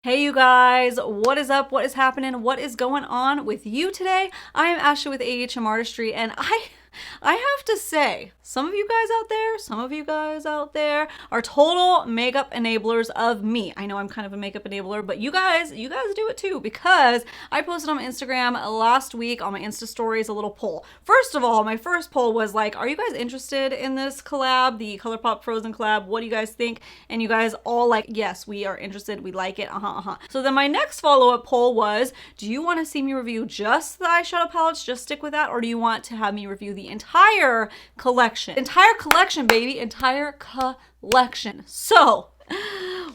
Hey you guys, what is up? What is happening? What is going on with you today? I am Ashley with AHM Artistry, and I have to say, some of you guys out there are total makeup enablers of me. I know I'm kind of a makeup enabler, but you guys do it too, because I posted on my Instagram last week on my Insta stories a little poll. First of all, my first poll was like, are you guys interested in this collab, the Colourpop Frozen collab? What do you guys think? And you guys all like, yes, we are interested. We like it. So then my next follow-up poll was, do you want to see me review just the eyeshadow palettes? Just stick with that. Or do you want to have me review the entire collection? Entire collection, baby. Entire collection. So,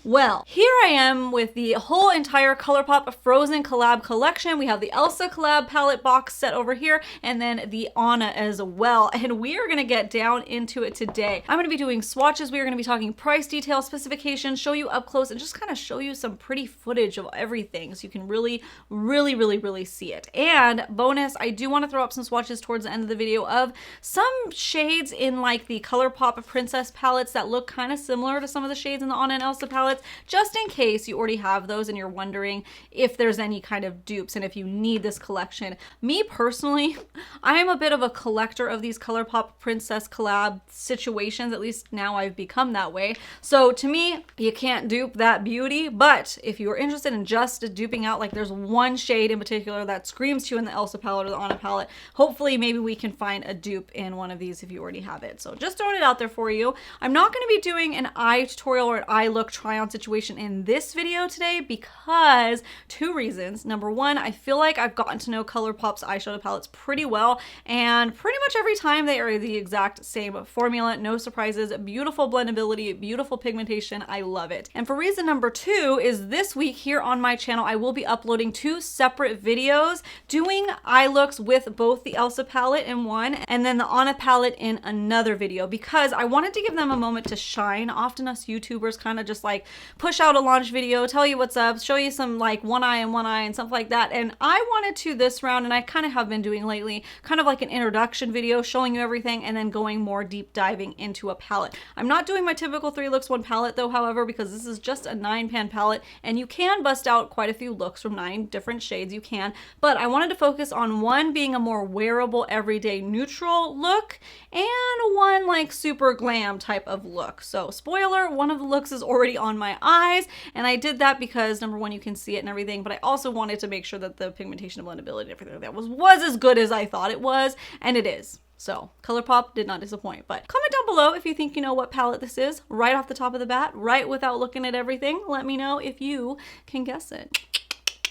well, here I am with the whole entire Colourpop Frozen collab collection. We have the Elsa collab palette box set over here, and then the Anna as well. And we are gonna get down into it today. I'm gonna be doing swatches. We are gonna be talking price details, specifications, show you up close, and just kind of show you some pretty footage of everything so you can really see it. And bonus, I do want to throw up some swatches towards the end of the video of some shades in like the Colourpop Princess palettes that look kind of similar to some of the shades in the Anna and Elsa palettes, just in case you already have those and you're wondering if there's any kind of dupes and if you need this collection. Me personally, I am a bit of a collector of these Colourpop Princess collab situations. At least now I've become that way. So to me, you can't dupe that beauty, but if you're interested in just duping out, like there's one shade in particular that screams to you in the Elsa palette or the Anna palette, hopefully maybe we can find a dupe in one of these if you already have it. So just throwing it out there for you. I'm not going to be doing an eye tutorial or an eye look try on situation in this video today because two reasons. Number one, I feel like I've gotten to know Colourpop's eyeshadow palettes pretty well, and pretty much every time they are the exact same formula, no surprises, beautiful blendability, beautiful pigmentation. I love it. And for reason number two is this week here on my channel, I will be uploading two separate videos doing eye looks with both the Elsa palette in one and then the Anna palette in another video, because I wanted to give them a moment to shine. Often us YouTubers kind of just like push out a launch video, tell you what's up, show you some like one eye and stuff like that. And I wanted to this round, and I kind of have been doing lately, kind of like an introduction video showing you everything and then going more deep diving into a palette. I'm not doing my typical 3 looks 1 palette though, however, because this is just a 9-pan palette and you can bust out quite a few looks from 9 different shades, you can, but I wanted to focus on one being a more wearable everyday neutral look and one like super glam type of look. So spoiler, one of the looks is already on my eyes, and I did that because number one, you can see it and everything, but I also wanted to make sure that the pigmentation and blendability and everything like that was as good as I thought it was, and it is. So Colourpop did not disappoint. But comment down below if you think you know what palette this is right off the top of the bat, right without looking at everything. Let me know if you can guess it.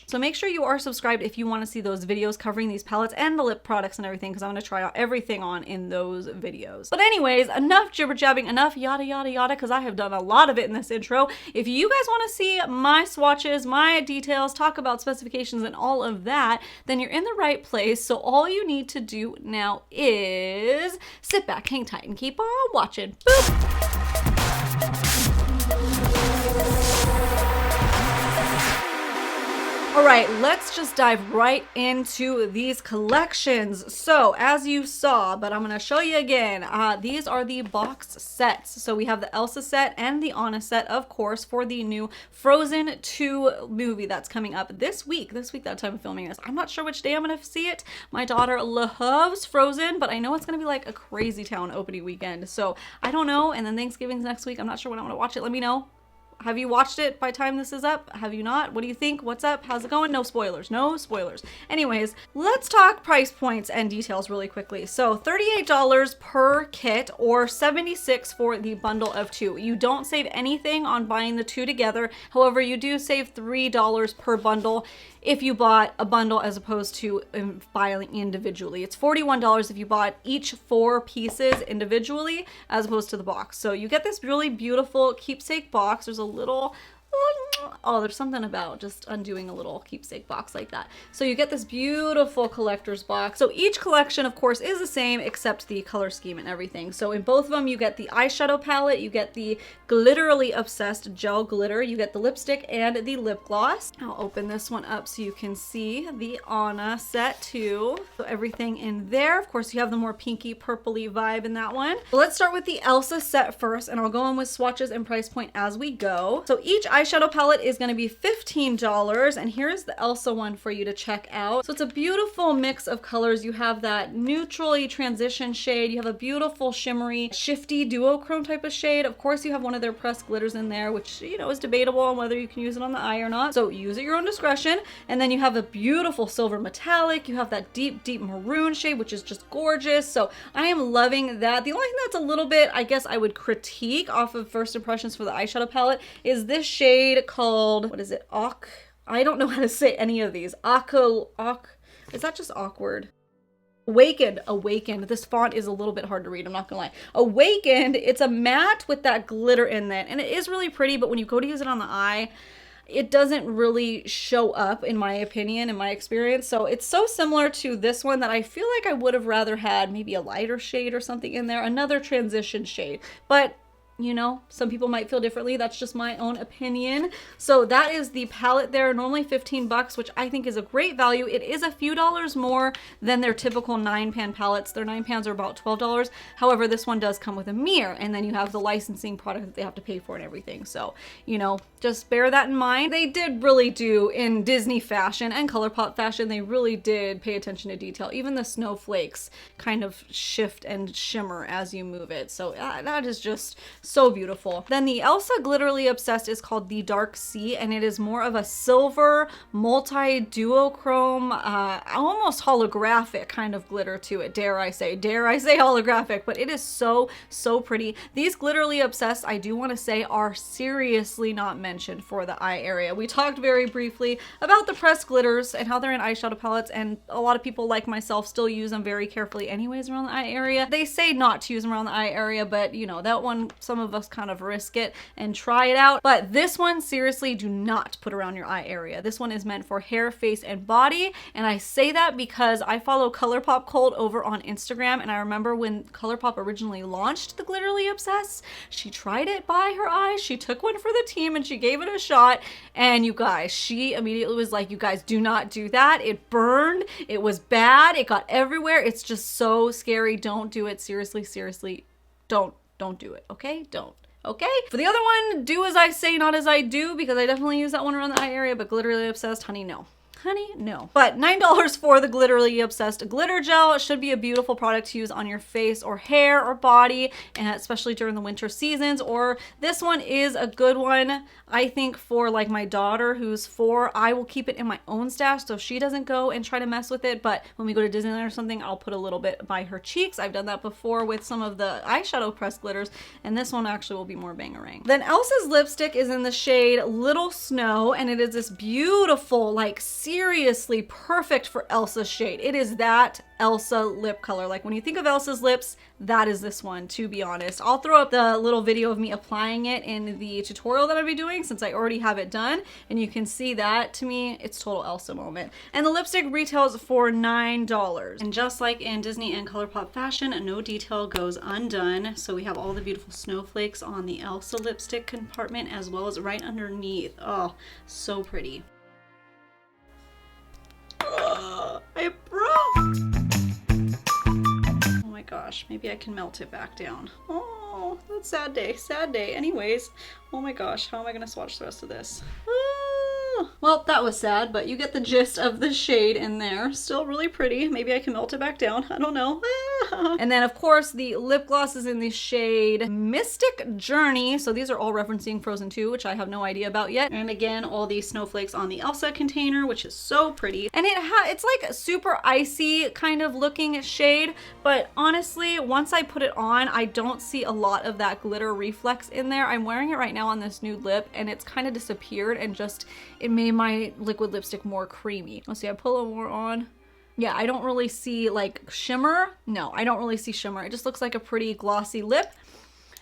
So make sure you are subscribed if you want to see those videos covering these palettes and the lip products and everything, because I'm going to try out everything on in those videos. But anyways, enough jibber jabbing, enough yada yada yada, because I have done a lot of it in this intro. If you guys want to see my swatches, my details, talk about specifications and all of that, then you're in the right place. So all you need to do now is sit back, hang tight, and keep on watching. Boop. All right, let's just dive right into these collections. So as you saw, but I'm gonna show you again, these are the box sets. So we have the Elsa set and the Anna set, of course, for the new Frozen 2 movie that's coming up this week that time of filming this. I'm not sure which day I'm gonna see it. My daughter loves Frozen, but I know it's gonna be like a crazy town opening weekend. So I don't know, and then Thanksgiving's next week. I'm not sure when I'm gonna watch it. Let me know. Have you watched it by the time this is up? Have you not? What do you think? What's up? How's it going? No spoilers. No spoilers. Anyways, let's talk price points and details really quickly. So $38 per kit or $76 for the bundle of 2. You don't save anything on buying the 2 together. However, you do save $3 per bundle if you bought a bundle as opposed to buying individually. It's $41 if you bought each 4 pieces individually as opposed to the box. So you get this really beautiful keepsake box. There's a little, oh, there's something about just undoing a little keepsake box like that. So you get this beautiful collector's box. So each collection, of course, is the same except the color scheme and everything. So in both of them, you get the eyeshadow palette, you get the Glitterally Obsessed gel glitter, you get the lipstick and the lip gloss. I'll open this one up so you can see the Anna set too. So everything in there. Of course, you have the more pinky purpley vibe in that one. Let's start with the Elsa set first, and I'll go on with swatches and price point as we go. So each eye eyeshadow palette is going to be $15, and here's the Elsa one for you to check out. So it's a beautiful mix of colors. You have that neutrally transition shade. You have a beautiful shimmery, shifty duochrome type of shade. Of course, you have one of their pressed glitters in there, which, you know, is debatable on whether you can use it on the eye or not. So use at your own discretion. And then you have a beautiful silver metallic. You have that deep, deep maroon shade, which is just gorgeous. So I am loving that. The only thing that's a little bit, I guess I would critique off of first impressions for the eyeshadow palette is this shade called, what is it? I don't know how to say any of these. Is that just awkward? Awakened. This font is a little bit hard to read, I'm not gonna lie. Awakened, it's a matte with that glitter in it, and it is really pretty, but when you go to use it on the eye, it doesn't really show up, in my opinion, in my experience. So it's so similar to this one that I feel like I would have rather had maybe a lighter shade or something in there, another transition shade. But you know, some people might feel differently. That's just my own opinion. So that is the palette there, normally 15 bucks, which I think is a great value. It is a few dollars more than their typical 9-pan palettes. Their 9 pans are about $12. However, this one does come with a mirror, and then you have the licensing product that they have to pay for and everything. So, you know, just bear that in mind. They did really do, in Disney fashion and Colourpop fashion, they really did pay attention to detail. Even the snowflakes kind of shift and shimmer as you move it. So that is just so beautiful. Then the Elsa Glitterally Obsessed is called the Dark Sea, and it is more of a silver multi-duochrome, almost holographic kind of glitter to it. Dare I say holographic, but it is so pretty. These Glitterally Obsessed, I do want to say, are seriously not mentioned for the eye area. We talked very briefly about the pressed glitters and how they're in eyeshadow palettes, and a lot of people like myself still use them very carefully anyways around the eye area. They say not to use them around the eye area, but you know, that one, some of us kind of risk it and try it out. But this one, seriously, do not put around your eye area. This one is meant for hair, face, and body. And I say that because I follow Colourpop Cold over on Instagram, and I remember when Colourpop originally launched the Glitterally Obsessed, she tried it by her eyes. She took one for the team and she gave it a shot, and you guys, she immediately was like, you guys do not do that. It burned, it was bad, it got everywhere. It's just so scary. Don't do it. Seriously, don't do it. Okay, don't. Okay, for the other one, do as I say, not as I do, because I definitely use that one around the eye area, but Glitterally Obsessed, honey, no. Honey, no. But $9 for the Glitterally Obsessed glitter gel. It should be a beautiful product to use on your face or hair or body, and especially during the winter seasons. Or this one is a good one, I think, for like my daughter who's 4. I will keep it in my own stash so she doesn't go and try to mess with it, but when we go to Disneyland or something, I'll put a little bit by her cheeks. I've done that before with some of the eyeshadow pressed glitters, and this one actually will be more bangarang. Then Elsa's lipstick is in the shade Little Snow, and it is this beautiful, like, seriously perfect for Elsa's shade. It is that Elsa lip color. Like, when you think of Elsa's lips, that is this one, to be honest. I'll throw up the little video of me applying it in the tutorial that I'll be doing, since I already have it done, and you can see that. To me, it's total Elsa moment. And the lipstick retails for $9. And just like in Disney and Colourpop fashion, no detail goes undone. So we have all the beautiful snowflakes on the Elsa lipstick compartment, as well as right underneath. Oh, so pretty. I broke. Oh my gosh, maybe I can melt it back down. Oh, that's sad day, sad day. Anyways, oh my gosh, how am I gonna swatch the rest of this? Well, that was sad, but you get the gist of the shade in there. Still really pretty. Maybe I can melt it back down. I don't know. And then, of course, the lip gloss is in the shade Mystic Journey. So these are all referencing Frozen 2, which I have no idea about yet. And again, all these snowflakes on the Elsa container, which is so pretty. And it's like a super icy kind of looking shade. But honestly, once I put it on, I don't see a lot of that glitter reflex in there. I'm wearing it right now on this nude lip, and it's kind of disappeared, and just, it made my liquid lipstick more creamy. Let's see, I put a little more on. Yeah, I don't really see like shimmer. No, I don't really see shimmer. It just looks like a pretty glossy lip.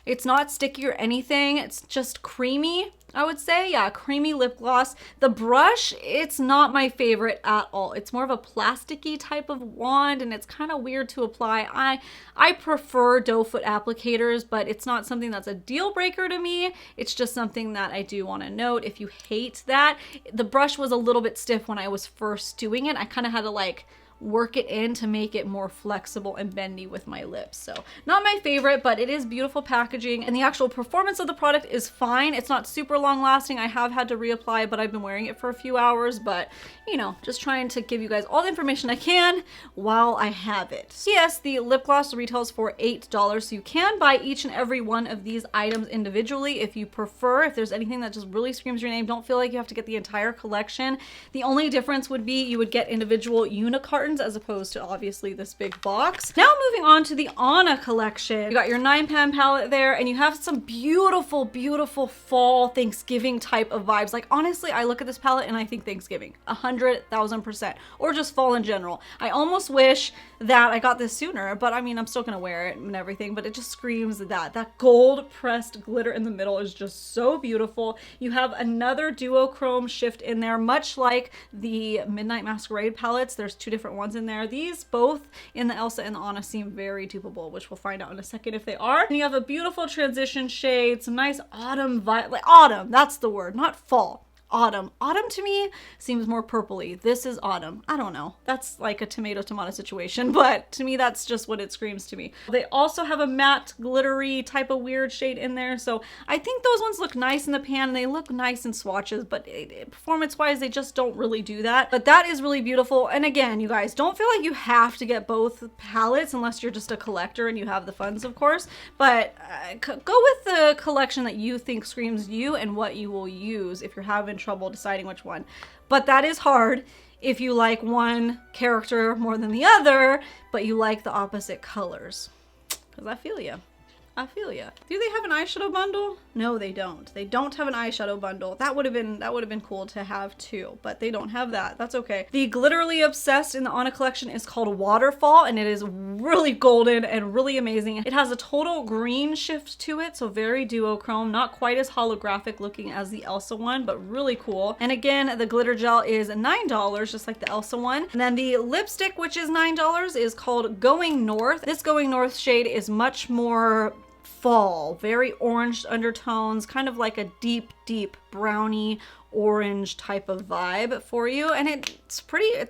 It's not sticky or anything. It's just creamy, I would say. Yeah, creamy lip gloss. The brush, it's not my favorite at all. It's more of a plasticky type of wand, and it's kind of weird to apply. I prefer doe foot applicators, but it's not something that's a deal breaker to me. It's just something that I do want to note. If you hate that, the brush was a little bit stiff when I was first doing it. I kind of had to like work it in to make it more flexible and bendy with my lips. So not my favorite, but it is beautiful packaging, and the actual performance of the product is fine. It's not super long lasting. I have had to reapply, but I've been wearing it for a few hours, but you know, just trying to give you guys all the information I can while I have it. Yes, the lip gloss retails for $8, so you can buy each and every one of these items individually if you prefer. If there's anything that just really screams your name, don't feel like you have to get the entire collection. The only difference would be you would get individual unicartons as opposed to obviously this big box. Now moving on to the Anna collection. You got your 9-pan palette there, and you have some beautiful, beautiful fall Thanksgiving type of vibes. Like honestly, I look at this palette and I think Thanksgiving, 100,000%, or just fall in general. I almost wish that I got this sooner, but I mean, I'm still gonna wear it and everything, but it just screams that gold pressed glitter in the middle is just so beautiful. You have another duochrome shift in there, much like the Midnight Masquerade palettes. There's two different ones in there. These both in the Elsa and the Anna seem very dupable, which we'll find out in a second if they are. And you have a beautiful transition shade, some nice autumn vibe, like autumn, that's the word, not fall. Autumn. Autumn to me seems more purpley. This is autumn. I don't know. That's like a tomato situation, but to me, that's just what it screams to me. They also have a matte glittery type of weird shade in there. So I think those ones look nice in the pan and they look nice in swatches, but performance wise, they just don't really do that. But that is really beautiful. And again, you guys, don't feel like you have to get both palettes unless you're just a collector and you have the funds, of course, but go with the collection that you think screams you and what you will use if you're having trouble deciding which one. But that is hard if you like one character more than the other, but you like the opposite colors. Because I feel you. I feel ya. Do they have an eyeshadow bundle? No, they don't. They don't have an eyeshadow bundle. That would have been cool to have too, but they don't have that. That's okay. The Glitterally Obsessed in the Anna collection is called Waterfall, and it is really golden and really amazing. It has a total green shift to it, so very duochrome, not quite as holographic looking as the Elsa one, but really cool. And again, the glitter gel is $9, just like the Elsa one. And then the lipstick, which is $9, is called Going North. This Going North shade is much more fall, very orange undertones, kind of like a deep brownie orange type of vibe for you, and it's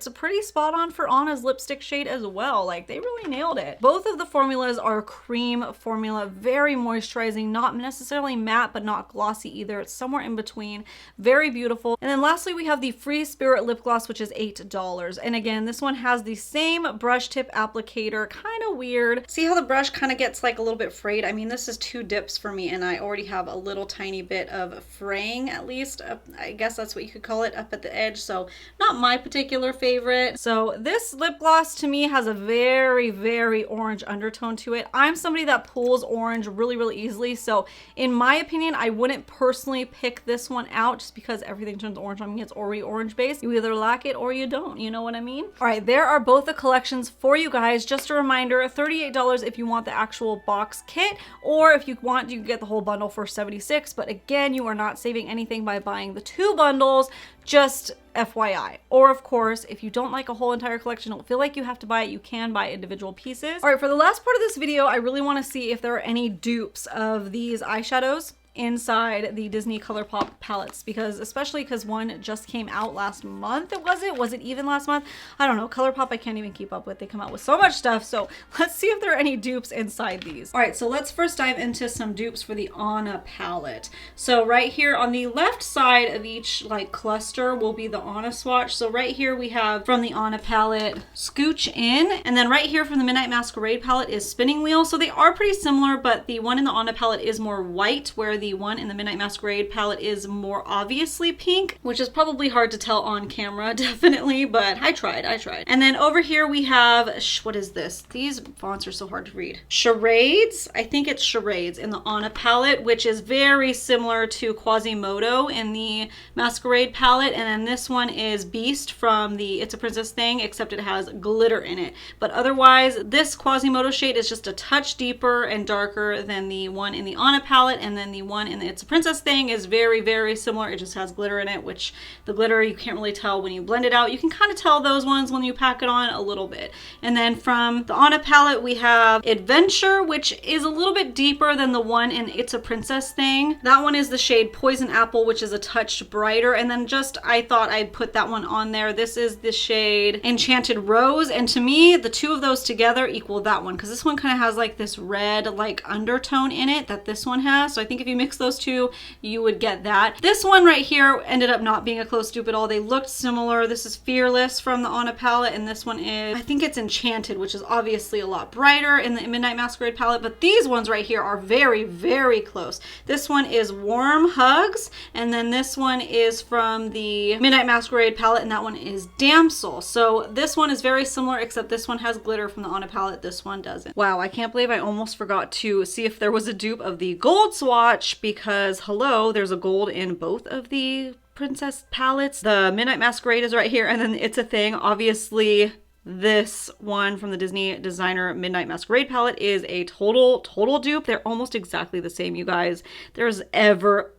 a pretty spot on for Anna's lipstick shade as well. Like they really nailed it. Both of the formulas are cream formula, very moisturizing, not necessarily matte but not glossy either. It's somewhere in between. Very beautiful. And then lastly, we have the Free Spirit lip gloss, which is $8. And again, this one has the same brush tip applicator, kind of weird. See how the brush kind of gets like a little bit frayed? I mean, this is 2 dips for me and I already have a little tiny bit of fraying, at least I guess that's what you could call it, up at the edge. So not my particular favorite. So this lip gloss to me has a very orange undertone to it. I'm somebody that pulls orange really easily, so in my opinion, I wouldn't personally pick this one out just because everything turns orange on me. It's already orange based. You either like it or you don't, you know what I mean? All right, there are both the collections for you guys. Just a reminder, $38 if you want the actual box kit, or if you want, you can get the whole bundle for $76. But again, you are not saving anything by buying the 2 bundles, just FYI. Or of course, if you don't like a whole entire collection, don't feel like you have to buy it, you can buy individual pieces. All right, for the last part of this video, I really want to see if there are any dupes of these eyeshadows inside the Disney Colourpop palettes, because especially because one just came out last month. Was it even last month? I don't know. Colourpop I can't even keep up with. They come out with so much stuff, so let's see if there are any dupes inside these. All right, so let's first dive into some dupes for the Anna palette. So right here on the left side of each like cluster will be the Anna swatch. So right here we have from the Anna palette Scooch In, and then right here from the Midnight Masquerade palette is Spinning Wheel. So they are pretty similar, but the one in the Anna palette is more white, where the one in the Midnight Masquerade palette is more obviously pink, which is probably hard to tell on camera, definitely, but I tried. And then over here we have, what is this? These fonts are so hard to read. Charades, I think it's Charades in the Anna palette, which is very similar to Quasimodo in the Masquerade palette. And then this one is Beast from the It's a Princess thing, except it has glitter in it. But otherwise, this Quasimodo shade is just a touch deeper and darker than the one in the Anna palette, and then the one one in the It's a Princess thing is very, very similar. It just has glitter in it, which the glitter you can't really tell when you blend it out. You can kind of tell those ones when you pack it on a little bit. And then from the Anna palette, we have Adventure, which is a little bit deeper than the one in It's a Princess thing. That one is the shade Poison Apple, which is a touch brighter. And then just, I thought I'd put that one on there. This is the shade Enchanted Rose. And to me, the two of those together equal that one, because this one kind of has like this red like undertone in it that this one has. So I think if you mix those two, you would get that. This one right here ended up not being a close dupe at all. They looked similar. This is Fearless from the Anna palette, and this one is, I think it's Enchanted, which is obviously a lot brighter in the Midnight Masquerade palette, but these ones right here are very, very close. This one is Warm Hugs, and then this one is from the Midnight Masquerade palette, and that one is Damsel. So this one is very similar, except this one has glitter from the Anna palette. This one doesn't. Wow, I can't believe I almost forgot to see if there was a dupe of the gold swatch, because hello, there's a gold in both of the princess palettes. The Midnight Masquerade is right here, and then It's a Thing. Obviously, this one from the Disney designer Midnight Masquerade palette is a total dupe. They're almost exactly the same, you guys. There's ever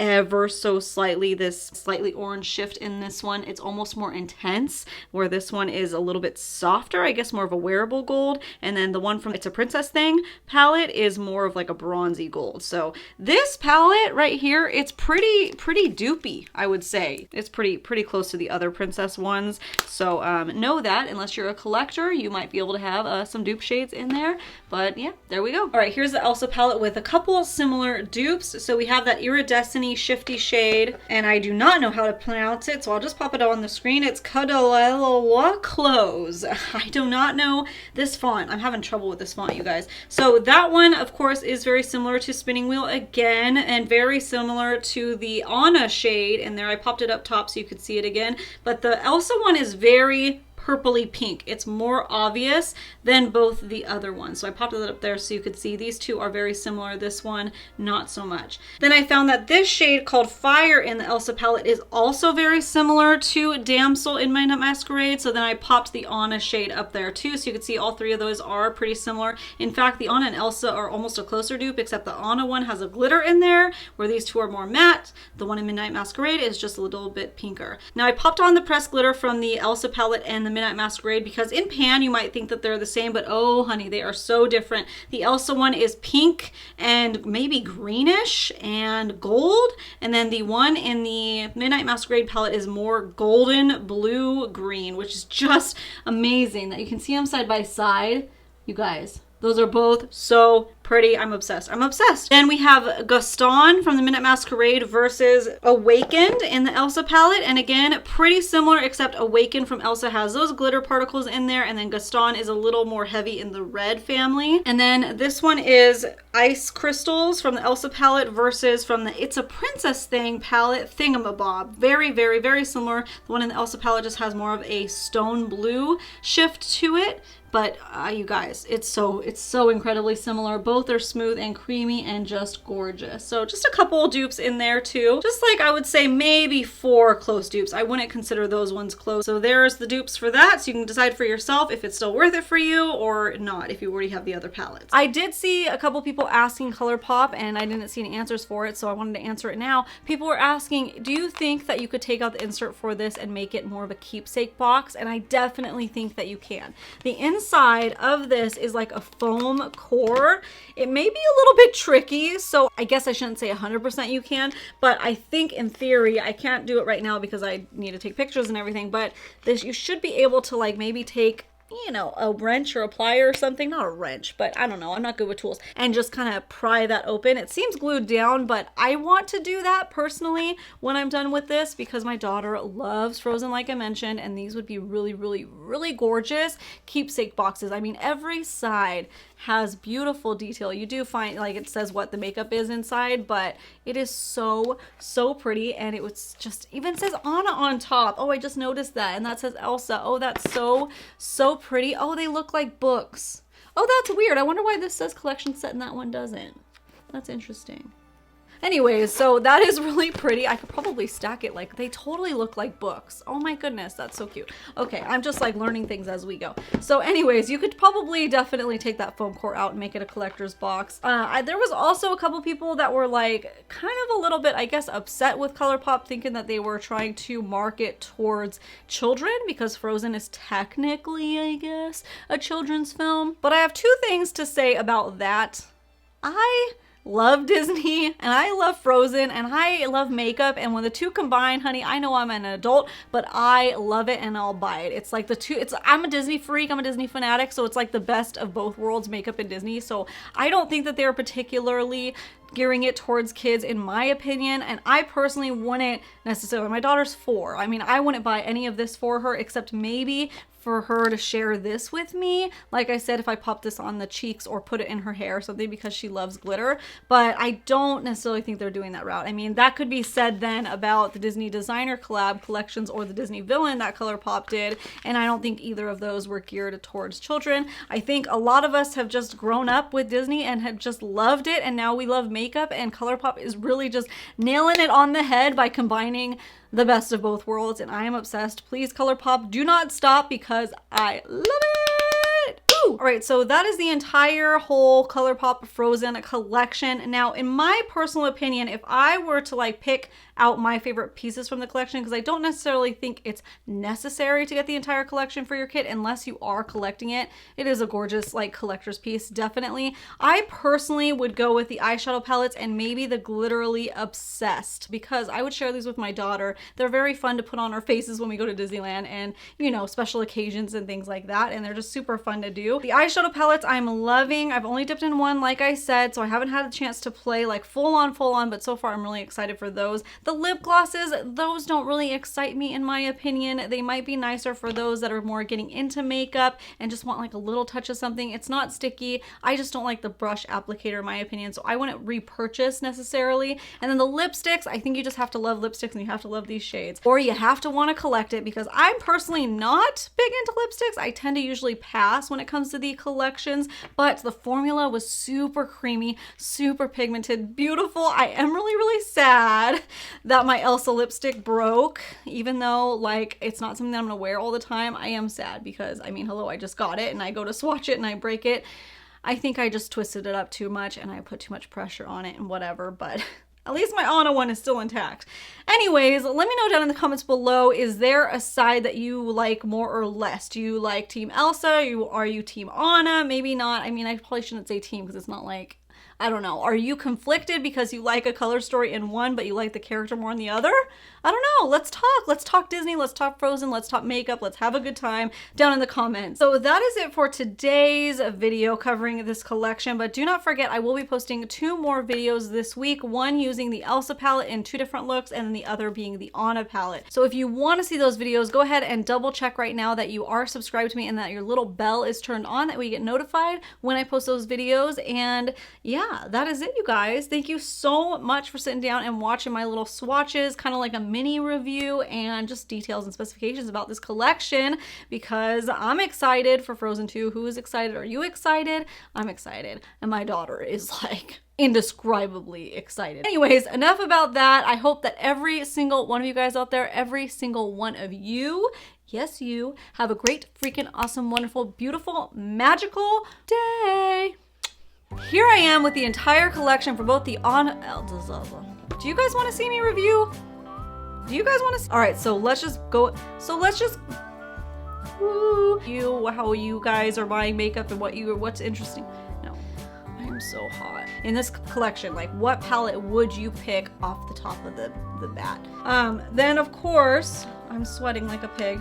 so slightly this slightly orange shift in this one. It's almost more intense, where this one is a little bit softer, I guess more of a wearable gold. And then the one from It's a Princess Thing palette is more of like a bronzy gold. So this palette right here, it's pretty dupey, I would say. It's pretty close to the other princess ones. So know that unless you're a collector, you might be able to have some dupe shades in there. But yeah, there we go. All right, here's the Elsa palette with a couple similar dupes. So we have that Iridescent Shifty shade, and I do not know how to pronounce it, so I'll just pop it on the screen. It's Glitterally Close. I do not know this font. I'm having trouble with this font, you guys. So that one, of course, is very similar to Spinning Wheel again, and very similar to the Anna shade in there. I popped it up top so you could see it again. But the Elsa one is very purpley pink. It's more obvious than both the other ones. So I popped it up there so you could see these two are very similar. This one, not so much. Then I found that this shade called Fire in the Elsa palette is also very similar to Damsel in Midnight Masquerade. So then I popped the Anna shade up there too. So you could see all three of those are pretty similar. In fact, the Anna and Elsa are almost a closer dupe, except the Anna one has a glitter in there, where these two are more matte. The one in Midnight Masquerade is just a little bit pinker. Now I popped on the pressed glitter from the Elsa palette and the Midnight Masquerade, because in pan you might think that they're the same, but oh honey, they are so different. The Elsa one is pink and maybe greenish and gold, and then the one in the Midnight Masquerade palette is more golden blue green, which is just amazing that you can see them side by side, you guys. Those are both so pretty. I'm obsessed. I'm obsessed. Then we have Gaston from the Midnight Masquerade versus Awakened in the Elsa palette. And again, pretty similar, except Awakened from Elsa has those glitter particles in there, and then Gaston is a little more heavy in the red family. And then this one is Ice Crystals from the Elsa palette versus from the It's a Princess Thing palette Thingamabob. Very similar. The one in the Elsa palette just has more of a stone blue shift to it. But you guys, it's so incredibly similar. Both are smooth and creamy and just gorgeous. So just a couple dupes in there too. Just like I would say maybe 4 close dupes. I wouldn't consider those ones close. So there's the dupes for that. So you can decide for yourself if it's still worth it for you or not, if you already have the other palettes. I did see a couple people asking Colourpop, and I didn't see any answers for it, so I wanted to answer it now. People were asking, do you think that you could take out the insert for this and make it more of a keepsake box? And I definitely think that you can. The inside of this is like a foam core. It may be a little bit tricky, so I guess I shouldn't say 100% you can, but I think in theory, I can't do it right now because I need to take pictures and everything, but this, you should be able to like maybe take, you know, a wrench or a plier or something, not a wrench, but I don't know, I'm not good with tools, and just kind of pry that open. It seems glued down, but I want to do that personally when I'm done with this because my daughter loves Frozen, like I mentioned, and these would be really gorgeous keepsake boxes. I mean, every side has beautiful detail. You do find, like, it says what the makeup is inside, but it is so pretty, and it was just, even says Anna on top. Oh, I just noticed that, and that says Elsa. Oh, that's so pretty. Oh, they look like books. Oh, that's weird. I wonder why this says collection set and that one doesn't. That's interesting. Anyways, so that is really pretty. I could probably stack it, like they totally look like books. Oh my goodness, that's so cute. Okay, I'm just like learning things as we go. So anyways, you could probably definitely take that foam core out and make it a collector's box. There was also a couple people that were like kind of a little bit, I guess, upset with Colourpop, thinking that they were trying to market towards children because Frozen is technically, I guess, a children's film. But I have two things to say about that. I love Disney and I love Frozen and I love makeup, and when the two combine, honey, I know I'm an adult, but I love it and I'll buy it. It's like the two, I'm a Disney freak, I'm a Disney fanatic, so it's like the best of both worlds, makeup and Disney. So I don't think that they're particularly gearing it towards kids in my opinion, and I personally wouldn't necessarily. My daughter's 4. I mean, I wouldn't buy any of this for her except maybe for her to share this with me. Like I said, if I pop this on the cheeks or put it in her hair or something, because she loves glitter. But I don't necessarily think they're doing that route. I mean, that could be said then about the Disney designer collab collections or the Disney villain that Colourpop did, and I don't think either of those were geared towards children. I think a lot of us have just grown up with Disney and have just loved it, and now we love makeup, and Colourpop is really just nailing it on the head by combining the best of both worlds, and I am obsessed. Please, Colourpop, do not stop because I love it. Ooh. All right, so that is the entire whole Colourpop Frozen collection. Now, in my personal opinion, if I were to like pick out my favorite pieces from the collection, because I don't necessarily think it's necessary to get the entire collection for your kid unless you are collecting it. It is a gorgeous like collector's piece, definitely. I personally would go with the eyeshadow palettes and maybe the Glitterally Obsessed, because I would share these with my daughter. They're very fun to put on our faces when we go to Disneyland and, you know, special occasions and things like that, and they're just super fun to do. The eyeshadow palettes I'm loving. I've only dipped in one, like I said, so I haven't had a chance to play like full on, but so far I'm really excited for those. The lip glosses, those don't really excite me in my opinion. They might be nicer for those that are more getting into makeup and just want like a little touch of something. It's not sticky. I just don't like the brush applicator in my opinion, so I wouldn't repurchase necessarily. And then the lipsticks, I think you just have to love lipsticks and you have to love these shades, or you have to want to collect it, because I'm personally not big into lipsticks. I tend to usually pass when it comes to the collections, but the formula was super creamy, super pigmented, beautiful. I am really sad that my Elsa lipstick broke, even though like it's not something that I'm gonna wear all the time. I am sad because, I mean, hello, I just got it and I go to swatch it and I break it. I think I just twisted it up too much and I put too much pressure on it and whatever, but at least my Anna one is still intact. Anyways, let me know down in the comments below, is there a side that you like more or less? Do you like Team Elsa? Are you Team Anna? Maybe not. I mean, I probably shouldn't say team because it's not like, I don't know. Are you conflicted because you like a color story in one, but you like the character more in the other? I don't know. Let's talk. Let's talk Disney. Let's talk Frozen. Let's talk makeup. Let's have a good time down in the comments. So that is it for today's video covering this collection. But do not forget, I will be posting 2 more videos this week. One using the Elsa palette in 2 different looks, and then the other being the Anna palette. So if you want to see those videos, go ahead and double check right now that you are subscribed to me and that your little bell is turned on. That way you get notified when I post those videos. And yeah, that is it, you guys. Thank you so much for sitting down and watching my little swatches, kind of like a mini review and just details and specifications about this collection, because I'm excited for Frozen 2. Who is excited? Are you excited? I'm excited. And my daughter is like indescribably excited. Anyways, enough about that. I hope that every single one of you guys out there, every single one of you, yes, you, have a great, freaking awesome, wonderful, beautiful, magical day. Here I am with the entire collection for both the Anna. Do you guys want to see me review? Do you guys want to? All right, so let's just go. So let's just how you guys are buying makeup and what's interesting. No, I am so hot. In this collection, like what palette would you pick off the top of the bat? Then of course, I'm sweating like a pig.